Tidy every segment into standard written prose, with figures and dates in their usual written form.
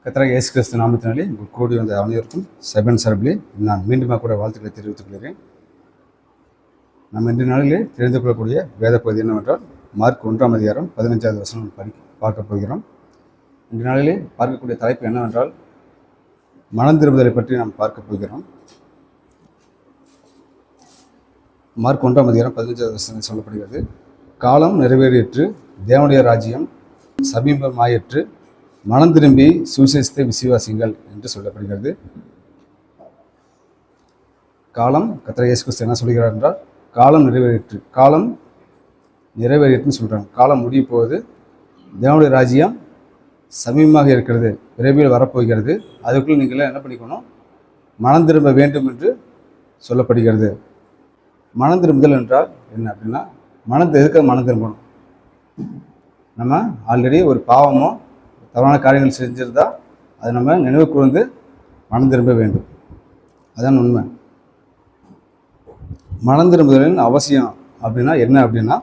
கர்த்தராகிய இயேசு கிறிஸ்து நாமத்தினாலே உங்கள் கூடி வந்த அனைவருக்கும் சபையின் சார்பிலே நான் மீண்டும் கூட வாழ்த்துக்களை தெரிவித்துக் கொள்கிறேன். நம்ம இன்றைய நாளிலே தெரிந்து கொள்ளக்கூடிய வேத பகுதி என்னவென்றால் மார்க் 1ஆம் அதிகாரம் 15வது வசனம் பார்க்க போகிறோம். இன்றைய நாளிலே பார்க்கக்கூடிய தலைப்பு என்னவென்றால் மனம் திரும்புதலை பற்றி நாம் பார்க்க போகிறோம். மார்க் 1ஆம் அதிகாரம் 15வது வசனம் சொல்லப்படுகிறது, காலம் நிறைவேறிற்று, தேவனுடைய ராஜ்யம் சமீபமாயிற்று, மனம் திரும்பி சுவிசேஷத்தை விசுவாசிங்கள் என்று சொல்லப்படுகிறது. காலம் கர்த்தர் இயேசு கிறிஸ்து என்ன சொல்கிறார் என்றால், காலம் நிறைவேறிற்றுன்னு சொல்கிறாங்க. காலம் முடிய போகுது, தேவனுடைய ராஜ்யம் சமீபமாக இருக்கிறது, விரைவில் வரப்போகிறது, அதுக்குள்ளே நீங்கள் என்ன பண்ணிக்கணும், மனம் திரும்ப வேண்டும் என்று சொல்லப்படுகிறது. மனம் திரும்புதல் என்றால் என்ன அப்படின்னா, எதுக்காக மனம் திரும்பணும்? நம்ம ஆல்ரெடி ஒரு பாவமோ தவறான காரியங்கள் செஞ்சிருந்தா அதை நம்ம நினைவு கூர்ந்து மனம் திரும்ப வேண்டும். அதான் உண்மை. மனம் திரும்புதலின் அவசியம் அப்படின்னா என்ன அப்படின்னா,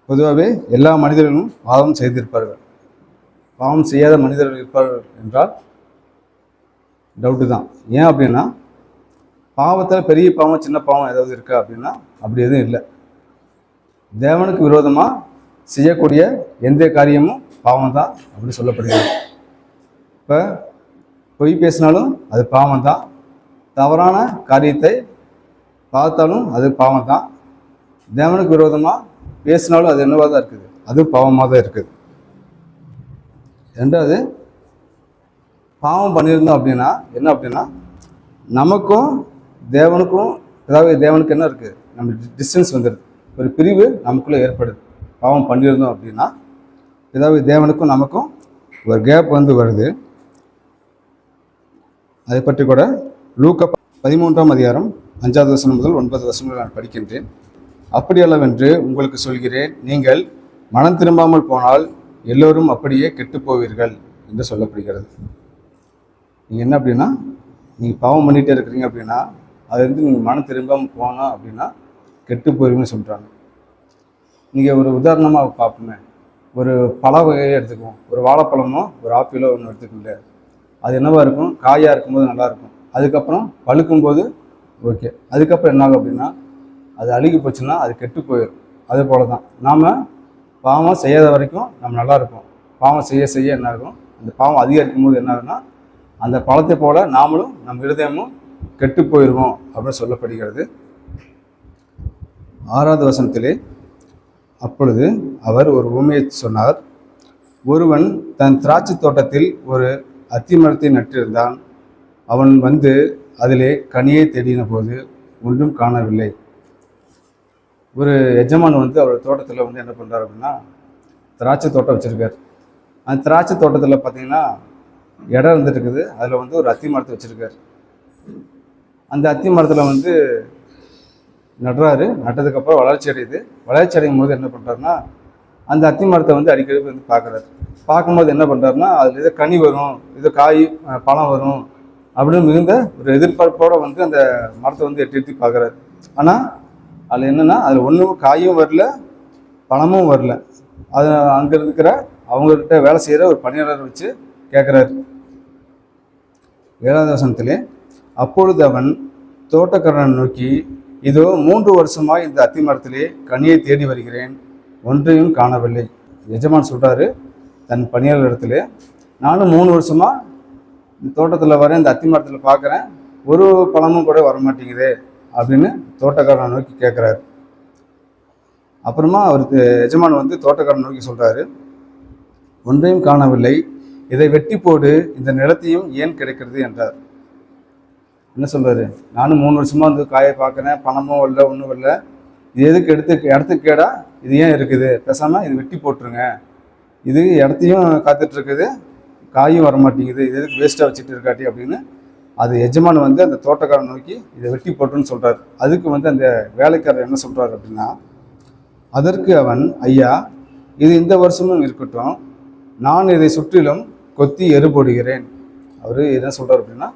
பொதுவாகவே எல்லா மனிதர்களும் பாவம் செய்திருப்பார்கள். பாவம் செய்யாத மனிதர்கள் இருப்பார்கள் என்றால் டவுட்டு தான். ஏன் அப்படின்னா, பாவத்தில் பெரிய பாவம் சின்ன பாவம் ஏதாவது இருக்கா அப்படின்னா அப்படி எதுவும் இல்லை. தேவனுக்கு விரோதமாக செய்யக்கூடிய எந்த காரியமும் பாவம் தான் அப்படி சொல்லப்படுகிறது. இப்போ பொய் பேசினாலும் அது பாவம் தான், தவறான காரியத்தை பார்த்தாலும் அது பாவம் தான், தேவனுக்கு விரோதமாக பேசினாலும் அது என்னவாக தான் இருக்குது, அது பாவமாக தான் இருக்குது. ரெண்டாவது, பாவம் பண்ணியிருந்தோம் அப்படின்னா என்ன அப்படின்னா, நமக்கும் தேவனுக்கும் தேவனுக்கு என்ன இருக்குது, நம்ம டிஸ்டன்ஸ் வந்துடுது, ஒரு பிரிவு நமக்குள்ளே ஏற்படுது. பாவம் பண்ணியிருந்தோம் அப்படின்னா தேவனுக்கும் நமக்கும் ஒரு கேப் வருது. அதை பற்றி கூட லூக்கா 13ஆம் அதிகாரம் 5வது வசனம் முதல் 9 வசனங்கள் நான் படிக்கின்றேன். அப்படியல்லவென்று உங்களுக்கு சொல்கிறேன், நீங்கள் மனம் திரும்பாமல் போனால் எல்லோரும் அப்படியே கெட்டு போவீர்கள் என்று சொல்லப்படுகிறது. நீங்கள் என்ன அப்படின்னா, நீங்கள் பாவம் பண்ணிகிட்டே இருக்கிறீங்க அப்படின்னா அது நீங்கள் மனம் திரும்பாமல் போனால் அப்படின்னா கெட்டு போயிருங்கன்னு சொல்கிறாங்க. நீங்கள் ஒரு உதாரணமாக பார்ப்போமே, ஒரு பழ வகையை எடுத்துக்குவோம். ஒரு வாழைப்பழமோ ஒரு ஆப்பிளோ ஒன்று எடுத்துக்கல, அது என்னவாக இருக்கும், காயாக இருக்கும்போது நல்லாயிருக்கும், அதுக்கப்புறம் பழுக்கும்போது ஓகே, அதுக்கப்புறம் என்ன ஆகும் அப்படின்னா அது அழுகி போச்சுன்னா அது கெட்டு போயிடும். அதே போல தான் நாம் பாவம் செய்யாத வரைக்கும் நம்ம நல்லா இருப்போம். பாவம் செய்ய செய்ய என்ன ஆகும், அந்த பாவம் அதிகரிக்கும் போது என்ன ஆகுன்னா அந்த பழத்தை போல் நாமளும் நம் இருதயமும் கெட்டு போயிடுவோம் அப்படின்னு சொல்லப்படுகிறது. 6வது வசனத்திலே, அப்பொழுது அவர் ஒரு உவமையை சொன்னார். ஒருவன் தன் திராட்சை தோட்டத்தில் ஒரு அத்தி மரத்தை நட்டிருந்தான். அவன் வந்து அதிலே கனியை தேடின போது ஒன்றும் காணவில்லை. ஒரு எஜமான் அவர் தோட்டத்தில் என்ன பண்ணுறார் அப்படின்னா, திராட்சை தோட்டம் வச்சுருக்கார். அந்த திராட்சை தோட்டத்தில் பார்த்தீங்கன்னா இடம் இருந்துருக்குது, அதில் ஒரு அத்தி மரத்தை வச்சுருக்கார். அந்த அத்தி மரத்தில் நடுறாரு. நட்டதுக்கப்புறம் வளர்ச்சி அடையும் போது என்ன பண்ணுறாருன்னா, அந்த அத்தி மரத்தை அடிக்கடி பார்க்குறாரு. பார்க்கும்போது என்ன பண்ணுறாருன்னா, அதில் ஏதோ கனி வரும், ஏதோ காய் பழம் வரும் அப்படின்னு மிகுந்த ஒரு எதிர்பார்ப்போடு அந்த மரத்தை எட்டி பார்க்குறாரு. ஆனால் அதில் என்னென்னா, அதில் ஒன்றும் காயும் வரல, பழமும் வரல. அது அங்கே இருக்கிற அவங்கக்கிட்ட வேலை செய்கிற ஒரு பணியாளர் வச்சு கேட்குறாரு. 7வது வசனத்திலே, அப்பொழுது அவன் தோட்டக்காரனை நோக்கி, இதோ 3 வருஷமாக இந்த அத்தி மரத்திலே கனியை தேடி வருகிறேன், ஒன்றையும் காணவில்லை. எஜமான் சொல்கிறாரு தன் பணியாளர் இடத்துல, நானும் 3 வருஷமாக இந்த தோட்டத்தில் வரேன், இந்த அத்தி மரத்தில் பார்க்குறேன், ஒரு பழமும் கூட வரமாட்டேங்குதே அப்படின்னு தோட்டக்காரனை நோக்கி கேட்குறாரு. அப்புறமா அவருக்கு எஜமான் தோட்டக்காரனை நோக்கி சொல்கிறாரு, ஒன்றையும் காணவில்லை, இதை வெட்டி போடு, இந்த நிலத்தையும் ஏன் கிடைக்கிறது என்றார். என்ன சொல்கிறாரு, நானும் 3 வருஷமாக காயை பார்க்குறேன், பணமும் வரல, ஒன்றும் வரல, இது எதுக்கு இடத்துக்கு கேடா இது ஏன் இருக்குது, பேசாமல் இது வெட்டி போட்டுருங்க, இது இடத்தையும் காத்துட்ருக்குது, காயும் வரமாட்டேங்குது, இது எதுக்கு வேஸ்ட்டாக வச்சுட்டு இருக்காட்டி அப்படின்னு அது எஜமான் அந்த தோட்டக்காரன் நோக்கி இதை வெட்டி போட்டுன்னு சொல்கிறார். அதுக்கு அந்த வேலைக்காரர் என்ன சொல்கிறார் அப்படின்னா, அதற்கு அவன், ஐயா, இது இந்த வருஷமும் இருக்கட்டும், நான் இதை சுற்றிலும் கொத்தி எரு போடுகிறேன். அவர் என்ன சொல்கிறார் அப்படின்னா,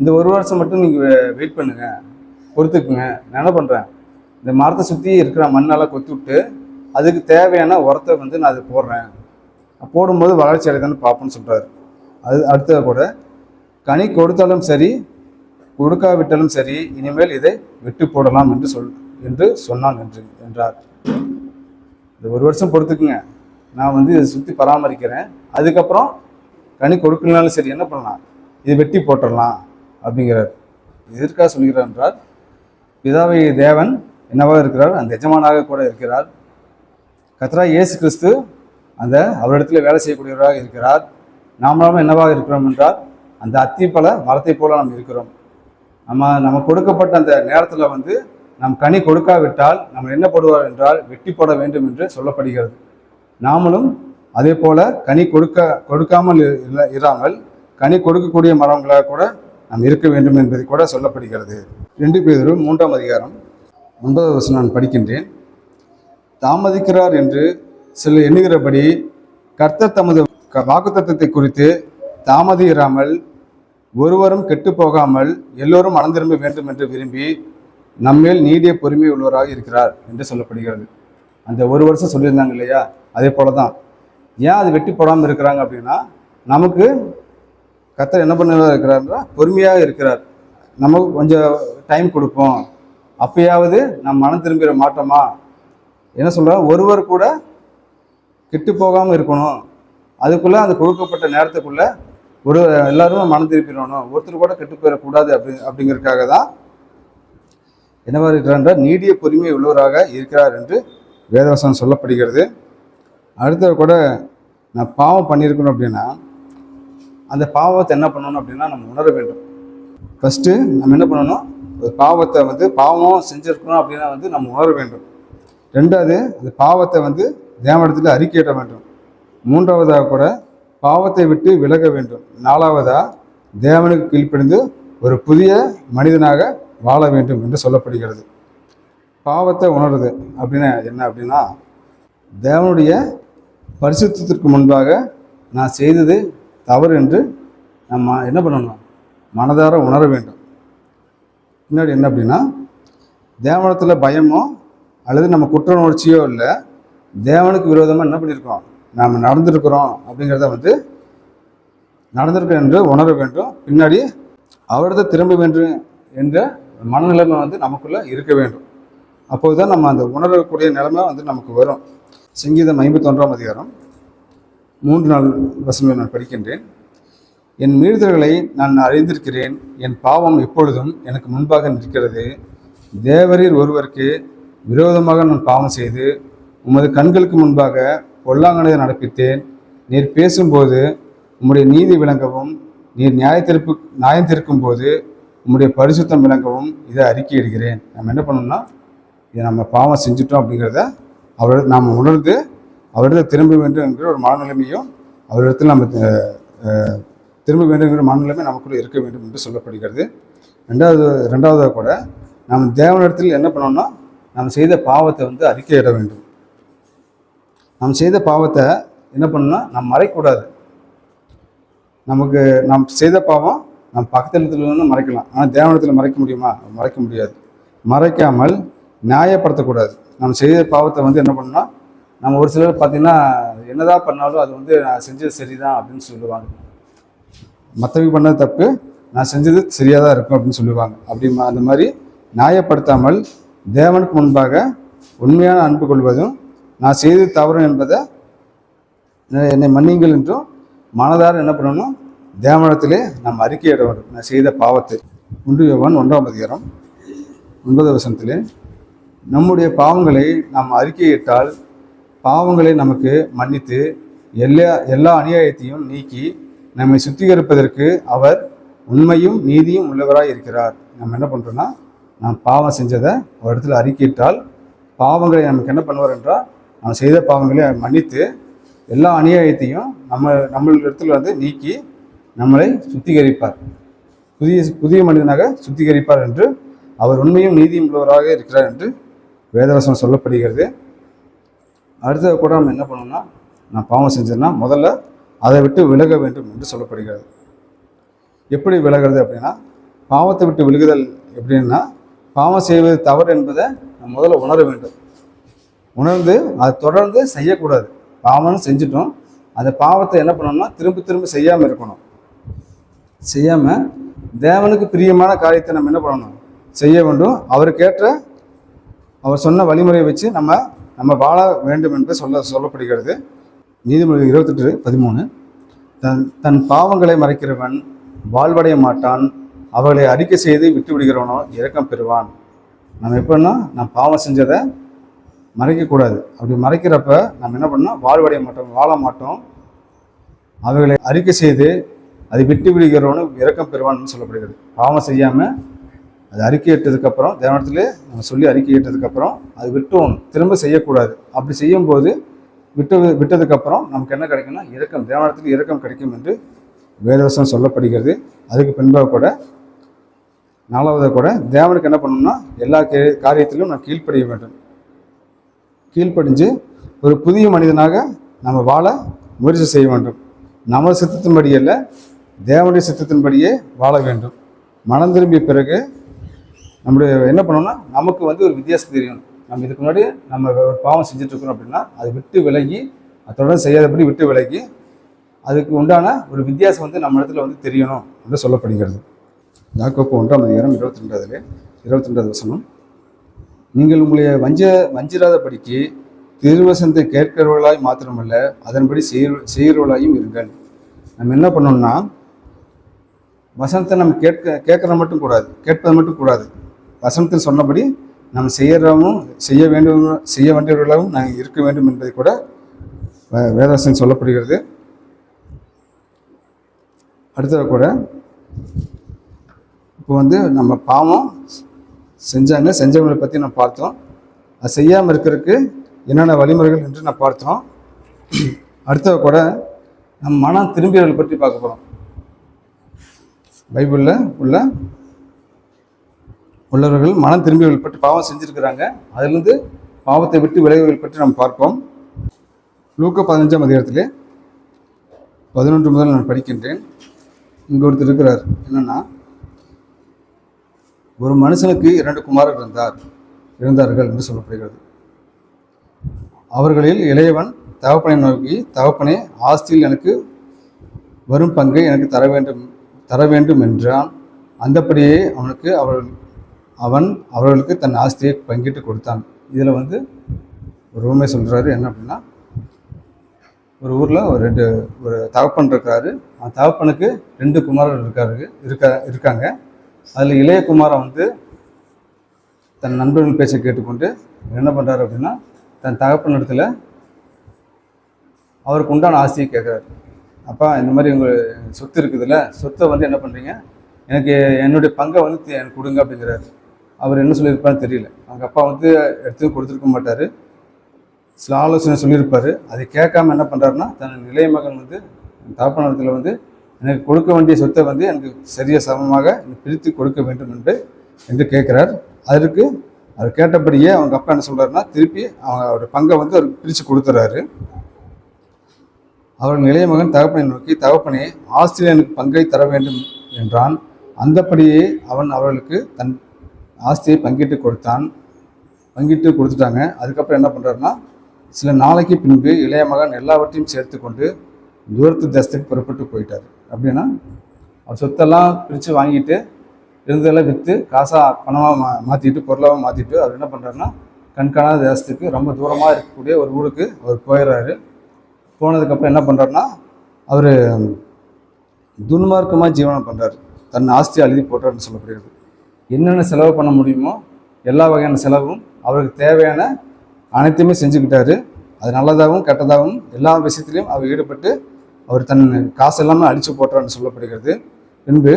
இந்த 1 வருஷம் மட்டும் நீங்கள் வெயிட் பண்ணுங்கள், பொறுத்துக்குங்க, நான் என்ன பண்ணுறேன், இந்த மரத்தை சுற்றி இருக்கிற மண்ணெல்லாம் கொத்தி விட்டு அதுக்கு தேவையான உரத்தை நான் அது போடுறேன் போடும்போது வளர்ச்சி அடைதான்னு பார்ப்போம்னு சொல்கிறார். அது அடுத்தது கூட கனி கொடுத்தாலும் சரி கொடுக்காவிட்டாலும் சரி இனிமேல் இதை விட்டு போடலாம் என்று சொன்னான் என்றார். இந்த 1 வருஷம் பொறுத்துக்குங்க, நான் இதை சுற்றி பராமரிக்கிறேன், அதுக்கப்புறம் கனி கொடுக்கலனாலும் சரி என்ன பண்ணலாம், இதை வெட்டி போட்டுடலாம் அப்படிங்கிறார். எதற்காக சொல்கிறார் என்றால், பிதாவை தேவன் என்னவாக இருக்கிறார், அந்த எஜமானாக கூட இருக்கிறார். கர்த்தராகிய இயேசு கிறிஸ்து அந்த அவரிடத்தில் வேலை செய்யக்கூடியவராக இருக்கிறார். நாமளாம் என்னவாக இருக்கிறோம் என்றால், அந்த அத்திப்பழ மரத்தை போல நாம் இருக்கிறோம். நம்ம கொடுக்கப்பட்ட அந்த நேரத்தில் நம் கனி கொடுக்காவிட்டால் நம்ம என்ன போடுவார் என்றால் வெட்டி போட வேண்டும் என்று சொல்லப்படுகிறது. நாமளும் அதே போல கனி கொடுக்காமல் இராமல் கனி கொடுக்கக்கூடிய மரங்களாக கூட நாம் இருக்க வேண்டும் என்பதை கூட சொல்லப்படுகிறது. 2 பேதுரு 3ஆம் அதிகாரம் 9வது வசனம் நான் படிக்கின்றேன். தாமதிக்கிறார் என்று சிலர் எண்ணுகிறபடி கர்த்தர் தமது வாக்குத்தத்தத்தை குறித்து தாமதியிராமல் ஒருவரும் கெட்டு போகாமல் எல்லோரும் மனம் திரும்ப வேண்டும் என்று விரும்பி நம்மேல் நீடிய பொறுமை உள்ளவராக இருக்கிறார் என்று சொல்லப்படுகிறது. அந்த 1 வருஷம் சொல்லியிருந்தாங்க இல்லையா, அதே போல தான். ஏன் அது வெட்டி போடாமல் இருக்கிறாங்க அப்படின்னா, நமக்கு கர்த்தர் என்ன பண்ண இருக்கிறார்னா பொறுமையாக இருக்கிறார். நமக்கு கொஞ்சம் டைம் கொடுப்போம், அப்பயாவது நம்ம மனம் திரும்பிட மாட்டோமா, என்ன சொல்கிறோம், ஒருவர் கூட கெட்டு போகாமல் இருக்கணும், அதுக்குள்ளே அந்த கொடுக்கப்பட்ட நேரத்துக்குள்ளே எல்லாரும் மனம் திருப்பிடணும், ஒருத்தர் கூட கெட்டு போயிடக்கூடாது அப்படிங்கிறதுக்காக தான் என்னவா இருக்கிறார், நீடிய பொறுமை உள்ளவராக இருக்கிறார் என்று வேதவசனம் சொல்லப்படுகிறது. அடுத்தது கூட நான் பாவம் பண்ணியிருக்கணும் அப்படின்னா அந்த பாவத்தை என்ன பண்ணணும் அப்படின்னா நம்ம உணர வேண்டும். ஃபஸ்ட்டு நம்ம என்ன பண்ணணும், ஒரு பாவத்தை பாவம் செஞ்சுருக்கணும் அப்படின்னா நம்ம உணர வேண்டும். 2வது அந்த பாவத்தை தேவனிடத்தில் அறிக்கையிட வேண்டும். 3வதாக கூட பாவத்தை விட்டு விலக வேண்டும். 4வதாக தேவனுக்கு கீழ்ப்படிந்து ஒரு புதிய மனிதனாக வாழ வேண்டும் என்று சொல்லப்படுகிறது. பாவத்தை உணருது அப்படின்னா என்ன அப்படின்னா, தேவனுடைய பரிசுத்தத்திற்கு முன்பாக நான் செய்தது தவறு என்று நம்ம என்ன பண்ணணும், மனதார உணர வேண்டும். பின்னாடி என்ன அப்படின்னா, தேவனத்தில் பயமோ அல்லது நம்ம குற்ற உணர்ச்சியோ இல்லை, தேவனுக்கு விரோதமாக என்ன பண்ணியிருக்கோம், நாம் நடந்திருக்கிறோம் அப்படிங்கிறத நடந்திருக்கோம் என்று உணர வேண்டும். பின்னாடி அவரது திரும்ப வேண்டும் என்ற மனநிலைமை நமக்குள்ளே இருக்க வேண்டும். அப்போது தான் நம்ம அந்த உணரக்கூடிய நிலைமை நமக்கு வரும். சங்கீதம் 51ஆம் அதிகாரம் 3-4 வசனங்களை நான் படிக்கின்றேன். என் மீறுதல்களை நான் அறிந்திருக்கிறேன், என் பாவம் எப்பொழுதும் எனக்கு முன்பாக நிற்கிறது. தேவரீர் ஒருவருக்கு விரோதமாக நான் பாவம் செய்து உமது கண்களுக்கு முன்பாக பொல்லாங்கனை நடப்பித்தேன். நீர் பேசும்போது உம்முடைய நீதி விளங்கவும், நீர் நியாயம் தீர்க்கும் போது உம்முடைய பரிசுத்தம் விளங்கவும் இதை அறிக்கையிடுகிறேன். நம்ம என்ன பண்ணணும்னா, இதை நம்ம பாவம் செஞ்சுட்டோம் அப்படிங்கிறத நாம் உணர்ந்து அவரிடத்தில் திரும்ப வேண்டும் என்கிற ஒரு மனநிலைமையும், அவரிடத்தில் நம்ம திரும்ப வேண்டும் என்கிற மனநிலைமை நமக்குள்ளே இருக்க வேண்டும் என்று சொல்லப்படுகிறது. 2வது கூட நாம் தேவனிடத்தில் என்ன பண்ணோம்னா, நாம் செய்த பாவத்தை அறிக்கையிட வேண்டும். நாம் செய்த பாவத்தை என்ன பண்ணணும்னா நம்ம மறைக்கூடாது. நாம் செய்த பாவம் நம்ம பக்கத்தில் மறைக்கலாம், ஆனால் தேவனிடத்தில் மறைக்க முடியுமா, மறைக்க முடியாது. மறைக்காமல் நியாயப்படுத்தக்கூடாது. நம்ம செய்த பாவத்தை என்ன பண்ணோம்னா, நம்ம ஒரு சிலர் பார்த்திங்கன்னா என்னதான் பண்ணாலும் அது நான் செஞ்சது சரிதான் அப்படின்னு சொல்லுவாங்க. மற்றவங்க பண்ணது தப்பு, நான் செஞ்சது சரியாக தான் இருக்கும் அப்படின்னு சொல்லுவாங்க. அந்த மாதிரி நியாயப்படுத்தாமல் தேவனுக்கு முன்பாக உண்மையான அன்பு கொள்வதும், நான் செய்தது தவறு என்பதை என்னை மன்னிங்கள் என்றும் மனதார என்ன பண்ணணும், தேவனிடத்திலே நாம் அறிக்கையிட வேண்டும் நான் செய்த பாவத்தை. 1 யோவான் 1ஆம் அதிகாரம் 9வது வசனத்திலே, நம்முடைய பாவங்களை நாம் அறிக்கையிட்டால் பாவங்களை நமக்கு மன்னித்து எல்லா அநியாயத்தையும் நீக்கி நம்மை சுத்திகரிப்பதற்கு அவர் உண்மையும் நீதியும் உள்ளவராக இருக்கிறார். நம்ம என்ன பண்ணுறோன்னா, நாம் பாவம் செஞ்சதை ஒரு இடத்துல அறிக்கையிட்டால் பாவங்களை நமக்கு என்ன பண்ணுவார் என்றால், நாம் செய்த பாவங்களை மன்னித்து எல்லா அநியாயத்தையும் நம்மளிடத்தில் நீக்கி நம்மளை சுத்திகரிப்பார், புதிய மனிதனாக சுத்திகரிப்பார் என்று அவர் உண்மையும் நீதியும் உள்ளவராக இருக்கிறார் என்று வேதவசனம் சொல்லப்படுகிறது. அடுத்தது கூட நம்ம என்ன பண்ணோம்னா, நான் பாவம் செஞ்சேன்னா முதல்ல அதை விட்டு விலக வேண்டும் என்று சொல்லப்படுகிறது. எப்படி விலகிறது அப்படின்னா, பாவத்தை விட்டு விலகுதல் எப்படின்னா, பாவம் செய்வது தவறு என்பதை நம்ம முதல்ல உணர வேண்டும். உணர்ந்து அதை தொடர்ந்து செய்யக்கூடாது. பாவம் செஞ்சிட்டோம், அந்த பாவத்தை என்ன பண்ணணும்னா திரும்ப திரும்ப செய்யாமல் இருக்கணும். செய்யாமல் தேவனுக்கு பிரியமான காரியத்தை நம்ம என்ன பண்ணணும், செய்ய வேண்டும். அவருக்கேற்ற அவர் சொன்ன வழிமுறையை வச்சு நம்ம வாழ வேண்டும் என்று சொல்லப்படுகிறது. நீதிமொழி 28:13, தன் பாவங்களை மறைக்கிறவன் வாழ்வடைய மாட்டான், அவர்களை அறிக்கை செய்து விட்டு விடுகிறவனோ இரக்கம் பெறுவான். நம்ம எப்படின்னா நம்ம பாவம் செஞ்சதை மறைக்கக்கூடாது. அப்படி மறைக்கிறப்ப நம்ம என்ன பண்ணோம், வாழ்வடைய மாட்டோம், வாழ மாட்டோம். அவைகளை அறிக்கை செய்து அதை விட்டு விடுகிறவனு இரக்கம் பெறுவான்னு சொல்லப்படுகிறது. பாவம் செய்யாமல் அது அறிக்கையிட்டதுக்கப்புறம் தேவனத்திலே நம்ம சொல்லி அறிக்கையிட்டதுக்கப்புறம் அது விட்டுவோம், திரும்ப செய்யக்கூடாது. அப்படி செய்யும்போது விட்டதுக்கப்புறம் நமக்கு என்ன கிடைக்கும்னா இரக்கம், தேவனத்தில் இரக்கம் கிடைக்கும் என்று வேதவசனம் சொல்லப்படுகிறது. அதுக்கு பின்பாக கூட 4வது கூட தேவனுக்கு என்ன பண்ணணும்னா எல்லா காரியத்திலும் நம்ம கீழ்ப்படிய வேண்டும். கீழ்ப்படிஞ்சு ஒரு புதிய மனிதனாக நம்ம வாழ முயற்சி செய்ய வேண்டும். நம்ம சித்தத்தின்படி அல்ல, தேவனுடைய சித்தத்தின்படியே வாழ வேண்டும். மனம் திரும்பிய பிறகு நம்முடைய என்ன பண்ணோம்னா நமக்கு ஒரு வித்தியாசம் தெரியணும். நம்ம இதுக்கு முன்னாடி நம்ம ஒரு பாவம் செஞ்சுட்ருக்கோம் அப்படின்னா அதை விட்டு விலகி, அதை தொடர்ந்து செய்யாதபடி விட்டு விலகி, அதுக்கு உண்டான ஒரு வித்தியாசம் நம்ம இடத்துல தெரியணும் என்று சொல்லப்படுகிறது. யாக்கோப்பு 1:22 வசனம், நீங்கள் உங்களை வஞ்சிராதபடிக்கு திருவசனத்தை கேட்கிறவர்களாய் மாத்திரமல்ல அதன்படி செய்கிறவர்களாயும் இருங்கள். நம்ம என்ன பண்ணோம்னா வசனத்தை நம்ம கேட்கறது மட்டும் கூடாது, கேட்பது மட்டும் கூடாது. வசனத்தில் சொன்னபடி நம்ம செய்ய வேண்டியவர்களாகவும் நாங்கள் இருக்க வேண்டும் என்பதை கூட வேதவசனம் சொல்லப்படுகிறது. அடுத்தது கூட இப்போ நம்ம பாவம் செஞ்சவங்களை பற்றி நம்ம பார்த்தோம். அது செய்யாமல் இருக்கிறதுக்கு என்னென்ன வழிமுறைகள் என்று நான் பார்த்தோம். அடுத்தது கூட நம்ம மனம் திரும்பியவர்களை பற்றி பார்க்க போகிறோம். பைபிளில் உள்ளவர்கள் மனம் திரும்பியவர்கள் பற்றி பாவம் செஞ்சுருக்கிறாங்க, அதிலிருந்து பாவத்தை விட்டு விலகுவர்கள் பற்றி நம்ம பார்ப்போம். லூக்கா 15 11 முதல் நான் படிக்கின்றேன். இங்கே ஒருத்தர் இருக்கிறார். என்னென்னா, ஒரு மனுஷனுக்கு 2 குமாரர்கள் இருந்தார்கள் என்று சொல்லப்படுகிறது. அவர்களில் இளையவன் தகப்பனை நோக்கி, தகப்பனே, ஆஸ்தியில் எனக்கு வரும் பங்கை எனக்கு தர வேண்டும் என்றான். அந்தப்படியே அவன் அவர்களுக்கு தன் ஆஸ்தியை பங்கிட்டு கொடுத்தான். இதில் ஒரு உண்மை சொல்கிறாரு. என்ன அப்படின்னா, ஒரு ஊரில் ஒரு தகப்பன் இருக்காரு. அந்த தகப்பனுக்கு 2 குமாரர்கள் இருக்காங்க. அதில் இளைய குமாரன் தன் நண்பர்கள் பேச்சை கேட்டுக்கொண்டு என்ன பண்ணுறாரு அப்படின்னா, தன் தகப்பன் இடத்துல அவருக்கு உண்டான ஆஸ்தியை கேட்குறாரு. அப்பா, இந்த மாதிரி உங்கள் சொத்து இருக்குதுல்ல, சொத்தை என்ன பண்ணுறீங்க, எனக்கு என்னுடைய பங்கை எனக்கு கொடுங்க அப்படிங்கிறாரு. அவர் என்ன சொல்லியிருப்பாருன்னு தெரியல. அவங்க அப்பா எடுத்து கொடுத்துருக்க மாட்டார், சில ஆலோசனை சொல்லியிருப்பார். அதை கேட்காம என்ன பண்ணுறாருன்னா, தன் இளைய மகன் தகப்பனத்தில் எனக்கு கொடுக்க வேண்டிய சொத்தை எனக்கு சரியாக சமமாக பிரித்து கொடுக்க வேண்டும் என்று கேட்குறார். அதற்கு அவர் கேட்டபடியே அவங்க அப்பா என்ன சொல்கிறாருன்னா, திருப்பி அவருடைய பங்கை அவர் பிரித்து கொடுத்துறாரு. அவர்கள் இளைய மகன் தகப்பனை நோக்கி, தகப்பனே, ஆஸ்தியில் எனக்கு பங்கை தர வேண்டும் என்றான். அந்தப்படியே அவன் அவர்களுக்கு தன் ஆஸ்தியை பங்கிட்டு கொடுத்துட்டாங்க. அதுக்கப்புறம் என்ன பண்ணுறாருன்னா, சில நாளைக்கு பின்பு இளைய மகன் எல்லாவற்றையும் சேர்த்து கொண்டு தூரத்து தேசத்துக்கு புறப்பட்டு போயிட்டார். அப்படின்னா அவர் சொத்தெல்லாம் பிரித்து வாங்கிட்டு இருந்ததெல்லாம் விற்று காசாக பணமாக மாற்றிட்டு, பொருளாக மாற்றிட்டு அவர் என்ன பண்ணுறாருன்னா, கண்காணாத தேசத்துக்கு, ரொம்ப தூரமாக இருக்கக்கூடிய ஒரு ஊருக்கு அவர் போயிடுறாரு. போனதுக்கப்புறம் என்ன பண்ணுறாருன்னா, அவர் துன்மார்க்கமாக ஜீவனம் பண்ணுறாரு. தன் ஆஸ்தியை அழுதி போட்டார்னு சொல்லப்படுகிறது. என்னென்ன செலவு பண்ண முடியுமோ எல்லா வகையான செலவும் அவருக்கு தேவையான அனைத்துமே செஞ்சுக்கிட்டாரு. அது நல்லதாகவும் கெட்டதாகவும் எல்லா விஷயத்துலையும் அவர் ஈடுபட்டு அவர் தன் காசு எல்லாமே அழித்து போட்டார்னு சொல்லப்படுகிறது. பின்பு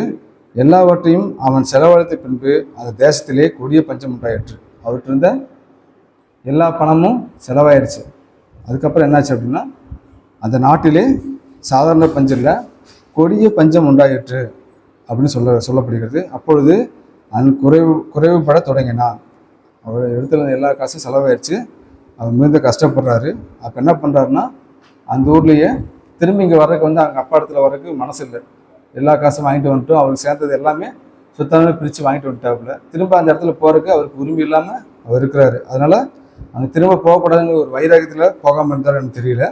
எல்லாவற்றையும் அவன் செலவழித்த பின்பு அந்த தேசத்திலே கொடிய பஞ்சம் உண்டாயிற்று. அவர்கிட்ட இருந்த எல்லா பணமும் செலவாயிடுச்சு. அதுக்கப்புறம் என்னாச்சு அப்படின்னா, அந்த நாட்டிலே சாதாரண பஞ்சம் இல்லை, கொடிய பஞ்சம் உண்டாயிற்று அப்படின்னு சொல்லப்படுகிறது. அப்பொழுது அவன் குறைவுபட தொடங்கினான். அவர் இடத்துல எல்லா காசும் செலவாயிடுச்சு. அவர் மிகுந்த கஷ்டப்படுறாரு. அப்போ என்ன பண்ணுறாருன்னா, அந்த ஊர்லேயே திரும்பி இங்கே வர்றதுக்கு அவங்க அப்பா இடத்துல வர்றதுக்கு மனசு இல்லை. எல்லா காசும் வாங்கிட்டு வந்துட்டோம், அவருக்கு சேர்ந்தது எல்லாமே சுத்தமே பிரித்து வாங்கிட்டு வந்துட்டாப்புல. திரும்ப அந்த இடத்துல போகிறதுக்கு அவருக்கு உரிமை இல்லாமல் அவர் இருக்கிறாரு. அதனால் அங்கே திரும்ப போகக்கூடாதுங்கிற ஒரு வைராகத்தில் போகாமல் இருந்தார் எனக்கு தெரியல.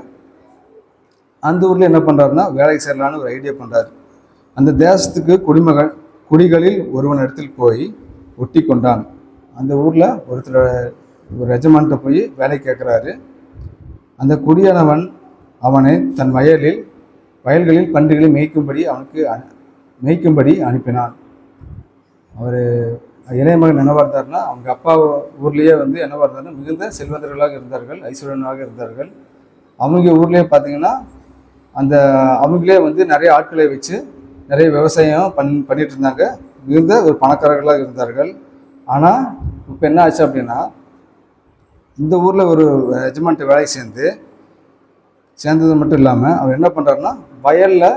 அந்த ஊரில் என்ன பண்ணுறாருன்னா வேலைக்கு சேரலான்னு ஒரு ஐடியா பண்ணுறாரு. அந்த தேசத்துக்கு குடிகளில் ஒருவன் இடத்தில் போய் ஒட்டி கொண்டான். அந்த ஊரில் ஒரு எஜமான்கிட்ட போய் வேலை கேட்குறாரு. அந்த குடியானவன் அவனை தன் வயல்களில் பன்றிகளை மேய்க்கும்படி அனுப்பினான். அவர் இளைய மகன் என்னவா இருந்தார்னா, அவங்க அப்பா ஊர்லேயே வந்து என்னவா இருந்தார்னா மிகுந்த செல்வந்தர்களாக இருந்தார்கள், ஐஸ்வர்யனாக இருந்தார்கள். அவங்க ஊர்லேயே பார்த்தீங்கன்னா அவங்களே வந்து நிறைய ஆட்களை வச்சு நிறைய விவசாயம் பண்ணிட்டு இருந்தாங்க. மிகுந்த ஒரு பணக்காரர்களாக இருந்தார்கள். ஆனால் இப்போ என்ன ஆச்சு அப்படின்னா, இந்த ஊரில் ஒரு எஜமான்ட்டு வேலைக்கு சேர்ந்தது மட்டும் இல்லாமல் அவர் என்ன பண்ணுறாருன்னா வயலில்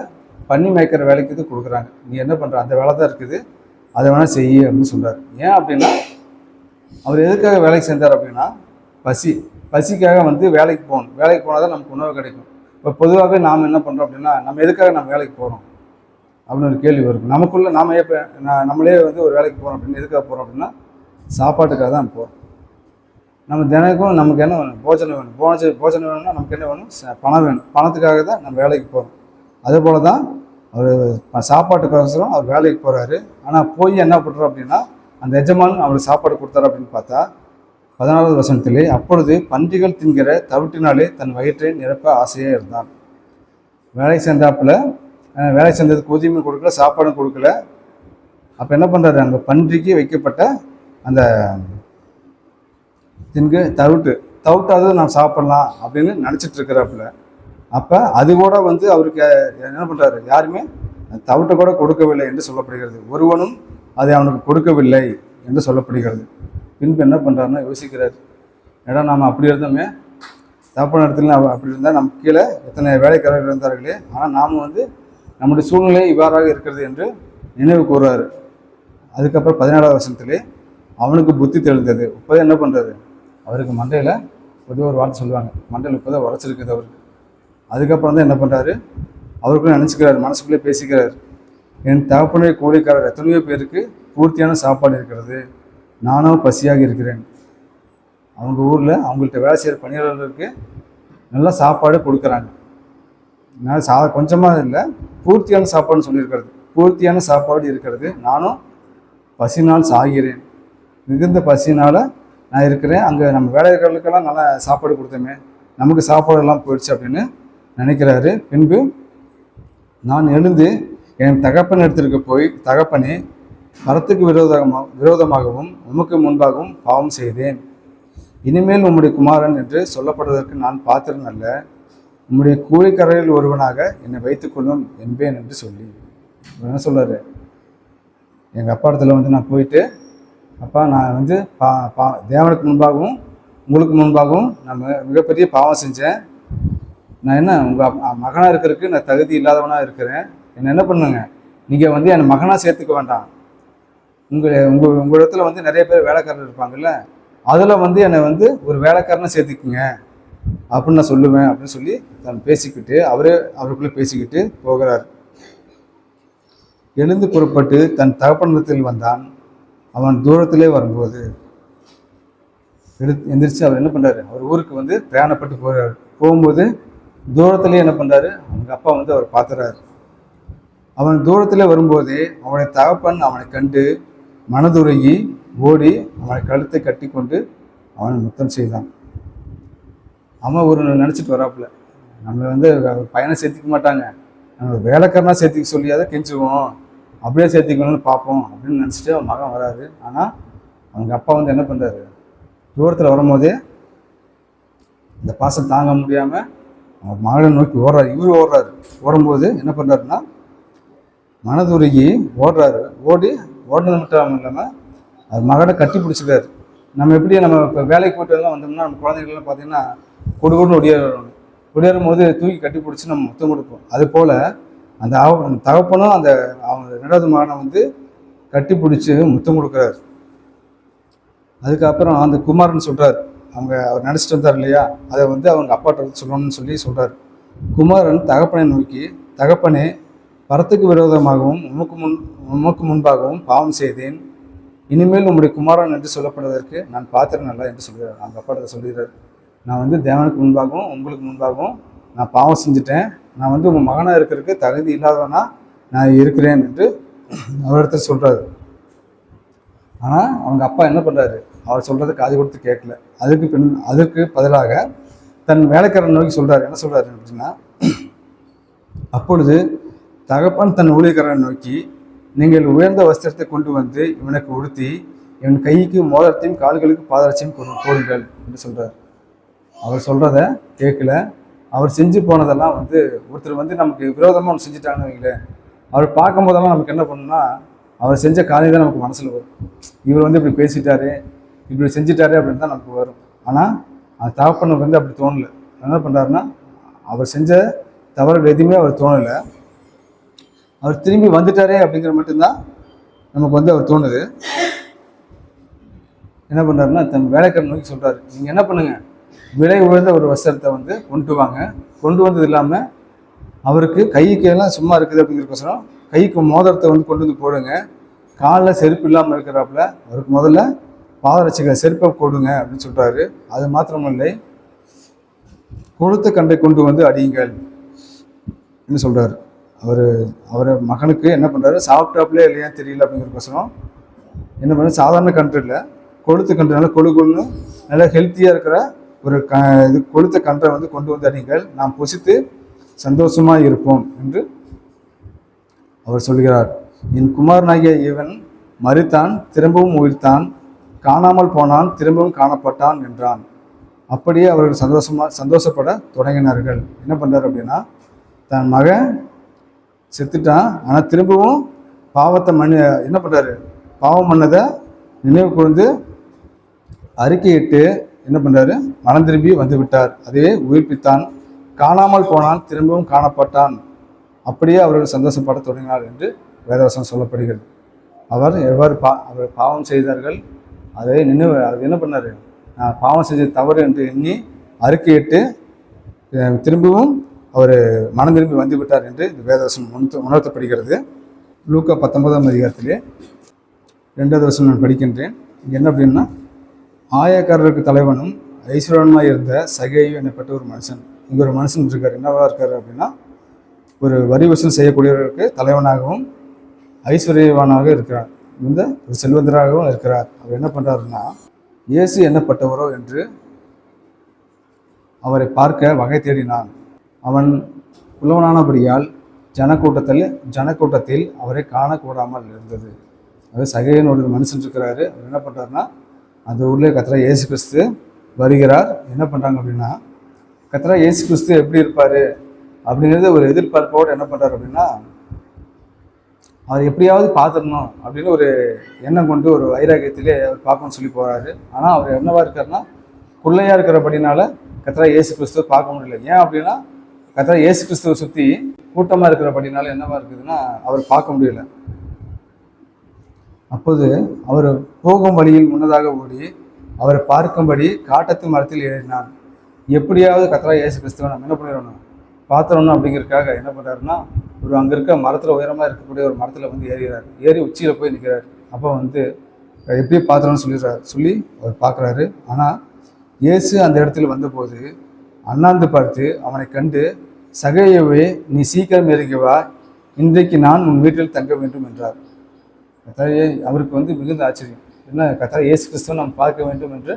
பண்ணி மேய்க்கிற வேலைக்கு இது கொடுக்குறாங்க. நீ என்ன பண்ணுற, அந்த வேலை தான் இருக்குது, அதை வேணால் செய்ய அப்படின்னு சொல்கிறார். ஏன் அப்படின்னா அவர் எதுக்காக வேலைக்கு சேர்ந்தார் அப்படின்னா பசிக்காக வந்து வேலைக்கு போகணும். வேலைக்கு போனால் தான் நமக்கு உணவு கிடைக்கும். இப்போ பொதுவாகவே நாம் என்ன பண்ணுறோம் அப்படின்னா, நம்ம எதுக்காக நம்ம வேலைக்கு போகிறோம் அப்படின்னு ஒரு கேள்வி வரும் நமக்குள்ளே. நம்மளே வந்து ஒரு வேலைக்கு போகிறோம் அப்படின்னு எதுக்காக போகிறோம் அப்படின்னா சாப்பாட்டுக்காக தான் போகிறோம். நம்ம தினைக்கும் நமக்கு என்ன வேணும், போஜனம் வேணும். போஜனம் வேணும்னா நமக்கு என்ன வேணும், பணம் வேணும். பணத்துக்காக தான் நம்ம வேலைக்கு போகிறோம். அதே போல் தான் அவர் சாப்பாட்டுக்கோசரம் அவர் வேலைக்கு போகிறாரு. ஆனால் போய் என்ன பண்ணுறோம் அப்படின்னா, அந்த எஜமான் அவருக்கு சாப்பாடு கொடுத்தாரு அப்படின்னு பார்த்தா 14வது வசனத்திலே, அப்பொழுது பன்றிகள் தின்கிற தவிட்டினாலே தன் வயிற்றை நிரப்ப ஆசையாக இருந்தான். வேலை சேர்ந்ததுக்கு ஊதியமும் கொடுக்கல, சாப்பாடும் கொடுக்கல. அப்போ என்ன பண்ணுறாரு, அங்கே பன்றிக்கு வைக்கப்பட்ட அந்த தவிட்டாவது நாம் சாப்பிடலாம் அப்படின்னு நினச்சிட்டு இருக்கிறாப்புல. அப்போ அது கூட வந்து அவருக்கு என்ன பண்ணுறாரு, யாருமே தவிட்டை கூட கொடுக்கவில்லை என்று சொல்லப்படுகிறது. ஒருவனும் அதை அவனுக்கு கொடுக்கவில்லை என்று சொல்லப்படுகிறது. பின்பு என்ன பண்ணுறாருன்னா யோசிக்கிறார், ஏன்னா நாம் அப்படி இருந்தோமே, தப்பான இடத்துல அப்படி இருந்தால் நம்ம கீழே எத்தனை வேலைக்காரர்கள் இருந்தார்களே, ஆனால் நாம் வந்து நம்முடைய சூழ்நிலை இவ்வாறாக இருக்கிறது என்று நினைவு கூறுறாரு. அதுக்கப்புறம் 17வது வசனத்திலே அவனுக்கு புத்தி தெளிந்தது. இப்போதான் என்ன பண்ணுறது, அவருக்கு மண்டையில் பொதுவாக ஒரு வார்த்தை சொல்லுவாங்க, மண்டையில் இப்போதான் உரைச்சிருக்குது அவருக்கு. அதுக்கப்புறம் தான் என்ன பண்ணுறாரு, அவருக்குள்ளே நினச்சிக்கிறார், மனசுக்குள்ளே பேசிக்கிறார், என் தகப்பனுடைய கூலிக்காரர் எத்தனையோ பேருக்கு பூர்த்தியான சாப்பாடு இருக்கிறது, நானும் பசியாக இருக்கிறேன். அவங்க ஊரில் அவங்கள்ட்ட வேலை செய்கிற பணியாளர்களுக்கு நல்லா சாப்பாடு கொடுக்குறாங்க. நான் கொஞ்சமாக இல்லை, பூர்த்தியான சாப்பாடுன்னு சொல்லியிருக்கிறது. பூர்த்தியான சாப்பாடு இருக்கிறது, நானும் பசினால் சாகிறேன், மிகுந்த பசினால் நான் இருக்கிறேன். அங்கே நம்ம வேலைக்காரர்களுக்கெல்லாம் நல்லா சாப்பாடு கொடுத்தோமே, நமக்கு சாப்பாடெல்லாம் போயிடுச்சு அப்படின்னு நினைக்கிறாரு. பின்பு நான் எழுந்து என் தகப்பன் இடத்திற்கு போய், தகப்பனே, மரத்துக்கு விரோதமாகவும் உமக்கு முன்பாகவும் பாவம் செய்தேன். இனிமேல் உம்முடைய குமாரன் என்று சொல்லப்படுவதற்கு நான் பாத்திரன் அல்ல. உம்முடைய கூலிக்காரரில் ஒருவனாக என்னை வைத்துக்கொள்ளும் என்பேன் என்று சொல்லி என்ன சொல்கிறாரு, எங்கள் அப்பா இடத்துல வந்து நான் போயிட்டு, அப்பா நான் வந்து தேவனுக்கு முன்பாகவும் உங்களுக்கு முன்பாகவும் நான் மிகப்பெரிய பாவம் செஞ்சேன். நான் என்ன உங்கள் மகனாக இருக்கிறதுக்கு நான் தகுதி இல்லாதவனாக இருக்கிறேன். என்னை என்ன பண்ணுங்க, நீங்கள் வந்து என்னை மகனாக சேர்த்துக்க வேண்டாம். உங்கள் இடத்துல வந்து நிறைய பேர் வேலைக்காரர் இருப்பாங்கல்ல, அதில் வந்து என்னை வந்து ஒரு வேலைக்காரனை சேர்த்துக்குங்க அப்படின்னு நான் சொல்லுவேன் அப்படின்னு சொல்லி தான் பேசிக்கிட்டு அவருக்குள்ளே பேசிக்கிட்டு போகிறார். எழுந்து புறப்பட்டு தன் தகப்பனிடத்தில் வந்தான். அவன் தூரத்திலே வரும்போது எந்திரிச்சு அவர் என்ன பண்ணுறாரு, அவர் ஊருக்கு வந்து பிரயாணப்பட்டு போகும்போது தூரத்திலே என்ன பண்ணுறாரு, அவங்க அப்பா வந்து அவர் பார்த்துறாரு. அவன் தூரத்திலே வரும்போதே அவனுடைய தகப்பன் அவனை கண்டு மனதுருகி ஓடி அவனை கழுத்தை கட்டி கொண்டு அவனை முத்தம் செய்தான். அவன் ஒரு நினச்சிட்டு வராப்புல, நம்ம வந்து பையனை சேர்த்திக்க மாட்டாங்க, நம்ம வேலைக்காரனா சேர்த்திக்க சொல்லியாத கெஞ்சுவோம், அப்படியே சேர்த்திக்கணும்னு பார்ப்போம் அப்படின்னு நினச்சிட்டு அவன் மகன் வராது. ஆனால் அவங்க அப்பா வந்து என்ன பண்ணுறாரு, தூரத்தில் வரும்போதே இந்த பாசம் தாங்க முடியாமல் அவங்க மகளை நோக்கி ஓடுறாரு. இவர் ஓடும்போது என்ன பண்ணுறாருன்னா மனதுருகி ஓடுறாரு. ஓடுனது மட்டும் இல்லாமல் அது மகனை கட்டி பிடிச்சிக்கிறாரு. நம்ம எப்படி நம்ம இப்போ வேலைக்கு போய்ட்டு எல்லாம் வந்தோம்னா நம்ம குழந்தைகள்லாம் பார்த்தீங்கன்னா கொடுக்கணும்னு ஒடியாரும் போது தூக்கி கட்டி பிடிச்சி நம்ம முத்தம் கொடுப்போம். அது போல் அந்த தகப்பனும் அவங்க 2வது மகனை வந்து கட்டி பிடிச்சி முத்தம் கொடுக்குறாரு. அதுக்கப்புறம் அந்த குமாரன் சொல்கிறார், அவர் நினச்சிட்டு வந்தார் இல்லையா, அதை வந்து அவங்க அப்பாட்ட சொல்லணும்னு சொல்கிறார். குமாரன் தகப்பனை நோக்கி, தகப்பனே, பரத்துக்கு விரோதமாகவும் உமக்கு முன்பாகவும் பாவம் செய்தேன். இனிமேல் உம்முடைய குமாரன் என்று சொல்லப்படுவதற்கு நான் பாத்திரன் அல்ல என்று சொல்கிறார். அவங்க அப்பாட்ட சொல்கிறார், நான் வந்து தேவனுக்கு முன்பாகவும் உங்களுக்கு முன்பாகவும் நான் பாவம் செஞ்சுட்டேன், நான் வந்து உங்கள் மகனாக இருக்கிறதுக்கு தகுதி இல்லாதவனா நான் இருக்கிறேன் என்று அவர்கிட்ட சொல்கிறாரு. ஆனால் அவங்க அப்பா என்ன பண்ணுறாரு, அவர் சொல்கிறத காது கொடுத்து கேட்கல. அதற்கு பதிலாக தன் வேலைக்காரன் நோக்கி சொல்கிறார். என்ன சொல்கிறாரு அப்படின்னா, அப்பொழுது தகப்பன் தன் ஊழியக்காரனை நோக்கி, நீங்கள் உயர்ந்த வஸ்திரத்தை கொண்டு வந்து இவனுக்கு உடுத்தி இவன் கைக்கு மோதிரத்தையும் கால்களுக்கு பாதரட்சையும் போடுங்கள் என்று சொல்கிறார். அவர் சொல்கிறத கேட்கல. அவர் செஞ்சு போனதெல்லாம் வந்து ஒருத்தர் வந்து நமக்கு விரோதமாக ஒன்று செஞ்சுட்டாங்கன்னு வைங்களேன், அவர் பார்க்கும் போதெல்லாம் நமக்கு என்ன பண்ணணும்னா அவர் செஞ்ச காரியம் தான் நமக்கு மனசில் வரும். இவர் வந்து இப்படி பேசிட்டாரு, இப்படி செஞ்சிட்டாரு அப்படின்னு தான் நமக்கு வரும். ஆனால் அந்த தகப்பனுக்கு வந்து அப்படி தோணலை. என்ன பண்ணுறாருன்னா, அவர் செஞ்ச தவறுகள் எதுவுமே அவர் தோணலை. அவர் திரும்பி வந்துட்டாரே அப்படிங்கிற மட்டும்தான் நமக்கு வந்து அவர் தோணுது. என்ன பண்ணுறாருன்னா, தன் வேலைக்காரன் நோக்கி சொல்கிறாரு, நீங்கள் என்ன பண்ணுங்கள், விலை உயர்ந்த ஒரு வஸ்திரத்தை வந்து கொண்டு வாங்க. கொண்டு வந்தது இல்லாமல் அவருக்கு கைக்கு எல்லாம் சும்மா இருக்குது அப்படிங்கிறக்கோசரம் கைக்கு மோதிரத்தை வந்து கொண்டு வந்து போடுங்க. காலில் செருப்பு இல்லாமல் இருக்கிறாப்புல அவருக்கு முதல்ல பாதரட்சிகளை செருப்பை கொடுங்க அப்படின்னு சொல்கிறாரு. அது மாத்திரமில்லை, கொழுத்த கண்டை கொண்டு வந்து அடியுங்கள் என்று சொல்கிறார். அவர் மகனுக்கு என்ன பண்ணுறாரு, சாப்பிட்டாப்புலே இல்லையா தெரியல அப்படிங்கிறக்கோசரம் என்ன பண்ணுறது, சாதாரண கன்று இல்லை, கொழுத்த கன்று, நல்லா கொழுன்னு நல்லா ஹெல்த்தியாக இருக்கிற ஒரு இது கொழுத்த கன்றை வந்து கொண்டு வந்து அடியுங்கள், நாம் புசித்து சந்தோஷமாக இருப்போம் என்று அவர் சொல்கிறார். என் குமாரனாகிய இவன் மரித்தான், திரும்பவும் உயிர்த்தான், காணாமல் போனான், திரும்பவும் காணப்பட்டான் என்றான். அப்படியே அவர்கள் சந்தோஷப்பட தொடங்கினார்கள். என்ன பண்ணுறாரு அப்படின்னா, தன் மகன் செத்துட்டான், ஆனால் திரும்பவும் பாவத்தை என்ன பண்ணுறாரு, பாவம் பண்ணதை நினைவு கூர்ந்து அறிக்கையிட்டு என்ன பண்ணுறாரு, மனம் திரும்பி வந்து விட்டார், அதுவே உயிர்ப்பித்தான், காணாமல் போனான், திரும்பவும் காணப்பட்டான். அப்படியே அவர்கள் சந்தோஷப்பட தொடங்கினார் என்று வேதவசனம் சொல்லப்படுகிறது. அவர் எவ்வாறு அவர் பாவம் செய்தார்கள், அதை அது என்ன பண்ணார், பாவம் செஞ்ச தவறு என்று எண்ணி அறிக்கையிட்டு திரும்பவும் அவர் மனம் திரும்பி வந்து விட்டார் என்று இந்த வேதவசனம் உணர்த்தப்படுகிறது. லூக்கா 19ஆம் அதிகாரத்திலே 2வது வசனம் நான் படிக்கின்றேன். இங்கே என்ன அப்படின்னா, ஆயக்காரருக்கு தலைவனும் ஐஸ்வர்யமாய் இருந்த சகேயு எனப்பட்ட ஒரு மனுஷன். இங்கே ஒரு மனுஷன் இருக்கார். என்னவா இருக்கார் அப்படின்னா, ஒரு வரி வசூல் செய்யக்கூடியவர்களுக்கு தலைவனாகவும் ஐஸ்வர்யவானாக இருக்கிறார், இந்த ஒரு செல்வந்தராகவும் இருக்கிறார். அவர் என்ன பண்ணுறாருன்னா, இயேசு என்னப்பட்டவரோ என்று அவரை பார்க்க வகை தேடினான். அவன் புலவனானபடியால் ஜனக்கூட்டத்தில் அவரை காணக்கூடாமல் இருந்தது. அது சகேயன் ஒரு மனுஷன் இருக்கிறாரு. அவர் என்ன பண்ணுறாருன்னா, அந்த ஊரில் கர்த்தராகிய இயேசு கிறிஸ்து வருகிறார். என்ன பண்ணுறாங்க அப்படின்னா, கர்த்தராகிய இயேசு கிறிஸ்து எப்படி இருப்பார் அப்படிங்கிறது ஒரு எதிர்பார்ப்போடு என்ன பண்ணுறாரு அப்படின்னா, அவர் எப்படியாவது பார்த்துடணும் அப்படின்னு ஒரு எண்ணம் கொண்டு ஒரு வைராகியத்திலே அவர் பார்க்கணும்னு சொல்லி போகிறாரு. ஆனால் அவர் என்னவா இருக்காருன்னா, பிள்ளையாக இருக்கிறபடினால கர்த்தராகிய இயேசு கிறிஸ்துவ பார்க்க முடியல. ஏன் அப்படின்னா, கர்த்தராகிய இயேசு கிறிஸ்துவை சுற்றி கூட்டமாக இருக்கிறபடினால என்னவா இருக்குதுன்னா அவர் பார்க்க முடியல. அப்போது அவர் போகும் வழியில் முன்னதாக ஓடி அவரை பார்க்கும்படி காட்டத்து மரத்தில் ஏறினான். எப்படியாவது கர்த்தராகிய இயேசு கிறிஸ்துவை நம்ம என்ன பண்ணிடணும், பார்த்துடணும் அப்படிங்கிறதுக்காக என்ன பண்ணுறாருன்னா, ஒரு அங்கே இருக்க மரத்தில் உயரமாக இருக்கக்கூடிய ஒரு மரத்தில் வந்து ஏறுகிறார். ஏறி உச்சியில் போய் நிற்கிறார். அப்போ வந்து எப்படி பார்த்துடணும்னு சொல்லி அவர் பார்க்குறாரு. ஆனால் இயேசு அந்த இடத்துல வந்தபோது அண்ணாந்து பார்த்து அவனை கண்டு, சகேயுவே, நீ சீக்கிரம் இறங்கி வா, இன்றைக்கு நான் உன் வீட்டில் தங்க வேண்டும் என்றார். அவருக்கு வந்து மிகுந்த ஆச்சரியம். என்ன, கர்த்தராகிய இயேசு கிறிஸ்துவை நம்ம பார்க்க வேண்டும் என்று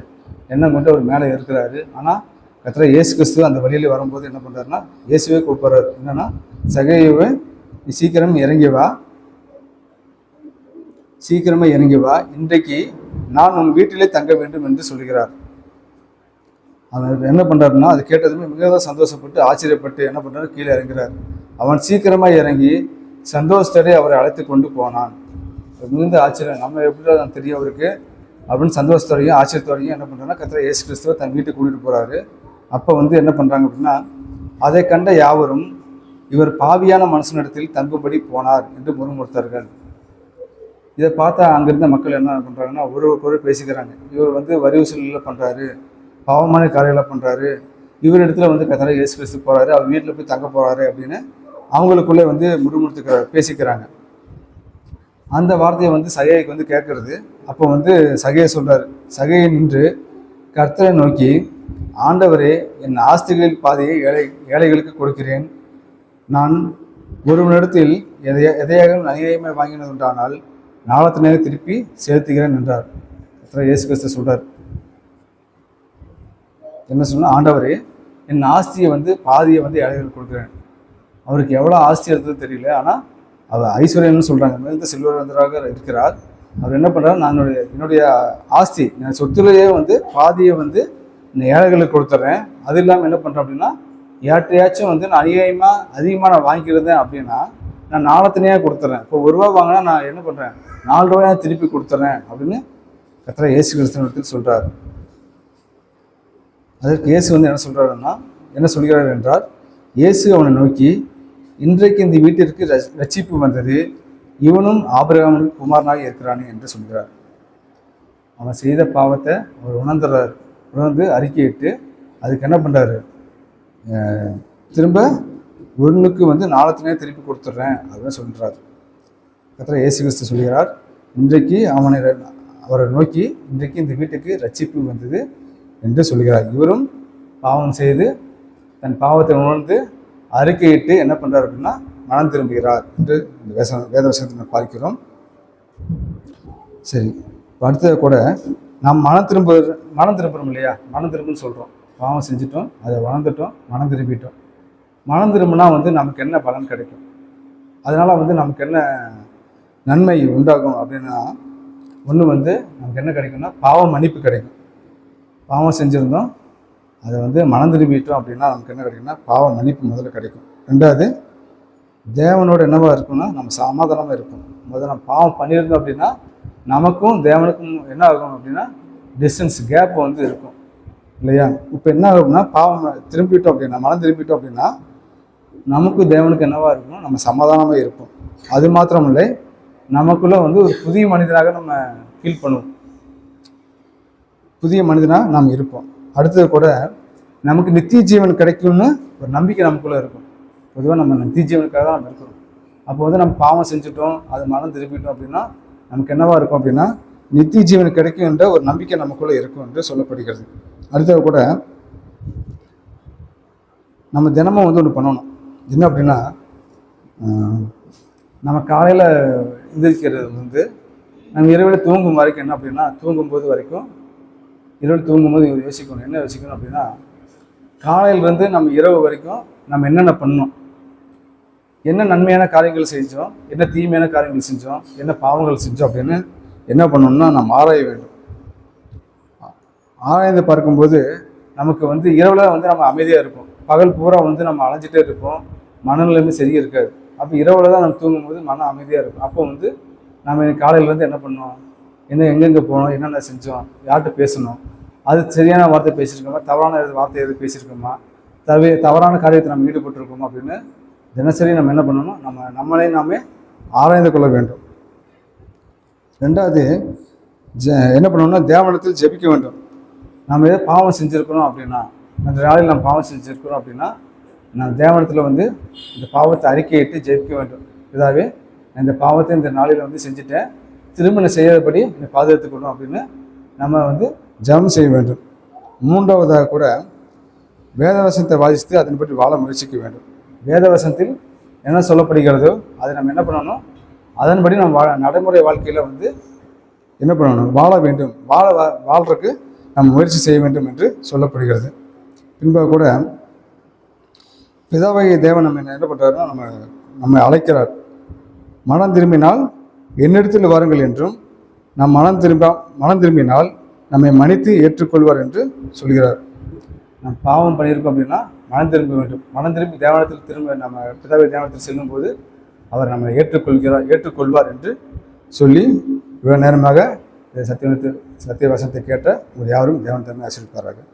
எண்ணம் கொண்டு அவர் மேலே இருக்கிறாரு. ஆனால் கர்த்தராகிய இயேசு கிறிஸ்துவ அந்த வழியில் வரும்போது என்ன பண்ணுறாருன்னா, இயேசுவே கூப்பிட்றாரு. என்னன்னா, சகேயுவே, நீ சீக்கிரமாக இறங்கி வா, இன்றைக்கு நான் உன் வீட்டிலே தங்க வேண்டும் என்று சொல்கிறார். அவன் என்ன பண்ணுறாருன்னா, அது கேட்டதுமே மிகவும் சந்தோஷப்பட்டு ஆச்சரியப்பட்டு என்ன பண்ணுறாரு, கீழே இறங்குறார். அவன் சீக்கிரமாக இறங்கி சந்தோஷத்தோடு அவரை அழைத்து கொண்டு போனான். மிகுந்த ஆச்சரியம், நம்ம எப்படி தான் தெரியும் அவருக்கு அப்படின்னு சந்தோஷத்தோடையும் ஆச்சரியத்தோடையும் என்ன பண்ணுறாங்கன்னா, கர்த்தராகிய இயேசு கிறிஸ்துவை தன் வீட்டுக்கு கூட்டிகிட்டு போகிறாரு. அப்போ வந்து என்ன பண்ணுறாங்க அப்படின்னா, அதை கண்ட யாவரும் இவர் பாவியான மனுஷனிடத்தில் தங்கும்படி போனார் என்று முறுமுறுத்தார்கள். இதை பார்த்தா அங்கிருந்த மக்கள் என்ன பண்ணுறாங்கன்னா, ஒருவருக்கொரு பேசிக்கிறாங்க, இவர் வந்து வரி வசூலில் பண்ணுறாரு, பாவமான காரியங்களை பண்ணுறாரு, இவர் இடத்துல வந்து கர்த்தராகிய இயேசு கிறிஸ்து போகிறாரு, அவர் வீட்டில் போய் தங்க போகிறாரு அப்படின்னு அவங்களுக்குள்ளே வந்து பேசிக்கிறாங்க. அந்த வார்த்தையை வந்து சகேயுக்கு வந்து கேட்கறது. அப்போ வந்து சகேயு சொல்கிறார், சகேயு நின்று கர்த்தரை நோக்கி, ஆண்டவரே, என் ஆஸ்திகளில் பாதியை ஏழைகளுக்கு கொடுக்கிறேன். நான் ஒருவனிடத்தில் எதையாக அநியாயமாக வாங்கினதுண்டானால் நாளத்தினரை திருப்பி செலுத்துகிறேன் என்றார். இயேசு கிறிஸ்து சொல்றார். என்ன சொன்னால், ஆண்டவரே, என் ஆஸ்தியை பாதியை ஏழைகளுக்கு கொடுக்குறேன். அவருக்கு எவ்வளோ ஆஸ்தி எடுத்தது தெரியல, ஆனால் அவர் ஐஸ்வர்யன்னு சொல்கிறாங்க, மிகுந்த செல்வந்தராக இருக்கிறார். அவர் என்ன பண்ணுறாரு, என்னுடைய ஆஸ்தி, என் சொத்துலேயே பாதியை இந்த ஏழைகளுக்கு கொடுத்துட்றேன். அது இல்லாமல் என்ன பண்ணுறேன் அப்படின்னா, யார்ட்டையாச்சும் நான் அதிகமாக நான் வாங்கிக்கிறதேன் அப்படின்னா நான் நாளத்தினையாக கொடுத்துட்றேன். இப்போ ₹1 வாங்கினா நான் என்ன பண்ணுறேன், ₹4 திருப்பி கொடுத்துட்றேன் அப்படின்னு கர்த்தர் இயேசு கிறிஸ்துவின் சொல்கிறார். அதற்கு இயேசு என்ன சொல்கிறார் என்றால், இயேசு அவனை நோக்கி, இன்றைக்கு இந்த வீட்டிற்கு ரட்சிப்பு வந்தது, இவனும் ஆபிரகாமுக்கு குமாரனாக இருக்கிறானே என்று சொல்கிறார். அவன் செய்த பாவத்தை அவர் உணர்ந்து அறிக்கையிட்டு அதுக்கு என்ன பண்ணுறாரு, திரும்ப ஒன்றுக்கு நாளத்தினே திருப்பி கொடுத்துட்றேன் அப்படின்னு சொல்கிறார். கர்த்தர் இயேசு கிறிஸ்து சொல்கிறார், இன்றைக்கு அவரை நோக்கி, இன்றைக்கு இந்த வீட்டுக்கு ரட்சிப்பு வந்தது என்று சொல்கிறார். இவரும் பாவம் செய்து தன் பாவத்தை உணர்ந்து அறிக்கையிட்டு என்ன பண்ணுறார் அப்படின்னா மனம் திரும்புகிறார் என்று இந்த வேத வசனத்தை பார்க்கிறோம். சரி, அடுத்தது கூட நாம் மனம் திரும்புகிறோம் இல்லையா, மனம் திரும்புன்னு சொல்கிறோம். பாவம் செஞ்சிட்டோம், அதை வளர்ந்துட்டோம், மனம் திரும்பிட்டோம். மனம் திரும்பினா நமக்கு என்ன பலன் கிடைக்கும், அதனால் நமக்கு என்ன நன்மை உண்டாகும் அப்படின்னா, ஒன்று நமக்கு என்ன கிடைக்கும்னா பாவ மன்னிப்பு கிடைக்கும். பாவம் செஞ்சுருந்தோம், அதை மனம் திரும்பிட்டோம் அப்படின்னா நமக்கு என்ன கிடைக்கும்னா பாவ மன்னிப்பு முதல்ல கிடைக்கும். ரெண்டாவது, தேவனோட என்னவாக இருக்கும்னா நம்ம சமாதானமாக இருக்கும். முதல்ல நம்ம பாவம் பண்ணியிருந்தோம் அப்படின்னா நமக்கும் தேவனுக்கும் என்ன ஆகும் அப்படின்னா டிஸ்டன்ஸ் கேப் இருக்கும் இல்லையா. இப்போ என்ன ஆகும்னா பாவம் திரும்பிட்டோம் அப்படின்னா, மனம் திரும்பிட்டோம் அப்படின்னா நமக்கும் தேவனுக்கு என்னவாக இருக்கும்னா நம்ம சமாதானமாக இருப்போம். அது மாத்திரம் இல்லை, நமக்குள்ளே ஒரு புதிய மனிதனாக நம்ம ஃபீல் பண்ணுவோம், புதிய மனிதனாக நாம் இருப்போம். அடுத்தது கூட நமக்கு நித்திய ஜீவன் கிடைக்கும்னு ஒரு நம்பிக்கை நமக்குள்ளே இருக்கும். பொதுவாக நம்ம நித்திய ஜீவனுக்காக தான் நம்ம இருக்கிறோம். அப்போ நம்ம பாவம் செஞ்சுட்டோம், அது மனம் திரும்பிட்டோம் அப்படின்னா நமக்கு என்னவாக இருக்கும் அப்படின்னா நித்திய ஜீவன் கிடைக்கும் என்ற ஒரு நம்பிக்கை நமக்குள்ளே இருக்கும் என்று சொல்லப்படுகிறது. அடுத்தது கூட நம்ம தினமும் ஒன்று பண்ணணும். என்ன அப்படின்னா, நம்ம காலையில் எந்திரிக்கிறது நம்ம இரவில் தூங்கும் வரைக்கும் என்ன அப்படின்னா, தூங்கும்போது வரைக்கும் இரவு தூங்கும்போது யோசிக்கணும். என்ன யோசிக்கணும் அப்படின்னா, காலையிலேருந்து நம்ம இரவு வரைக்கும் நம்ம என்னென்ன பண்ணோம், என்ன நன்மையான காரியங்கள் செஞ்சோம், என்ன தீமையான காரியங்கள் செஞ்சோம், என்ன பாவங்கள் செஞ்சோம் அப்படின்னு என்ன பண்ணணும்னா நம்ம ஆராய வேண்டும். ஆராய்ந்து பார்க்கும்போது நமக்கு இரவில் நம்ம அமைதியாக இருப்போம். பகல் பூரா நம்ம அலைஞ்சிட்டே இருப்போம், மனநிலைமை சரியாக இருக்காது. அப்போ இரவில் தான் நம்ம தூங்கும்போது மனம் அமைதியாக இருக்கும். அப்போ நம்ம காலையிலேருந்து என்ன பண்ணோம், எங்கெங்கே போனோம், என்னென்ன செஞ்சோம், யார்கிட்ட பேசணும், அது சரியான வார்த்தை பேசியிருக்கோமா, தவறான வார்த்தை எது பேசியிருக்கோமா, தவறான காரியத்தை நம்ம ஈடுபட்டிருக்கோமா அப்படின்னு தினசரி நம்ம என்ன பண்ணணும், நம்மளே நாமே ஆராய்ந்து கொள்ள வேண்டும். ரெண்டாவது, என்ன பண்ணணும்னா தேவனிடத்தில் ஜெபிக்க வேண்டும். நம்ம ஏதோ பாவம் செஞ்சுருக்கிறோம் அப்படின்னா, அந்த நாளில் நம்ம பாவம் செஞ்சுருக்கிறோம் அப்படின்னா நான் தேவனிடத்தில் இந்த பாவத்தை அறிக்கையிட்டு ஜெபிக்க வேண்டும். இதாகவே இந்த பாவத்தை இந்த நாளில் செஞ்சுட்டேன், திரும்ப நான் செய்யாதபடி என்னை பாதுகாத்துக்கணும் அப்படின்னு நம்ம ஜெபம் செய்ய வேண்டும். மூன்றாவதாக கூட வேதவசனத்தை வாசித்து அதன்படி வாழ முயற்சிக்க வேண்டும். வேதவசனத்தில் என்ன சொல்லப்படுகிறதோ அதை நம்ம என்ன பண்ணணும், அதன்படி நம்ம நடைமுறை வாழ்க்கையில் என்ன பண்ணணும், வாழ வேண்டும். வாழ்றதுக்கு நம்ம முயற்சி செய்ய வேண்டும் என்று சொல்லப்படுகிறது. பின்பாக கூட பிதாவாகிய தேவன் நம்ம என்ன பண்ணுறாருன்னா நம்ம அழைக்கிறார். மனம் திரும்பினால் என்னிடத்தில் வாருங்கள் என்றும், நம் மனம் திரும்பினால் நம்மை மன்னித்து ஏற்றுக்கொள்வார் என்று சொல்கிறார். நம்ம பாவம் பண்ணியிருக்கோம் அப்படின்னா மனம் திரும்ப வேண்டும். மனம் திரும்பி தேவனத்தில் திரும்ப நம்ம பிதாவை தேவனத்தில் செல்லும்போது அவர் நம்மை ஏற்றுக்கொள்வார் என்று சொல்லி இவ்வளோ நேரமாக சத்திய வசனத்தை கேட்ட ஒரு யாரும் தேவன் தன்மை ஆசீர்வதிப்பார்கள்.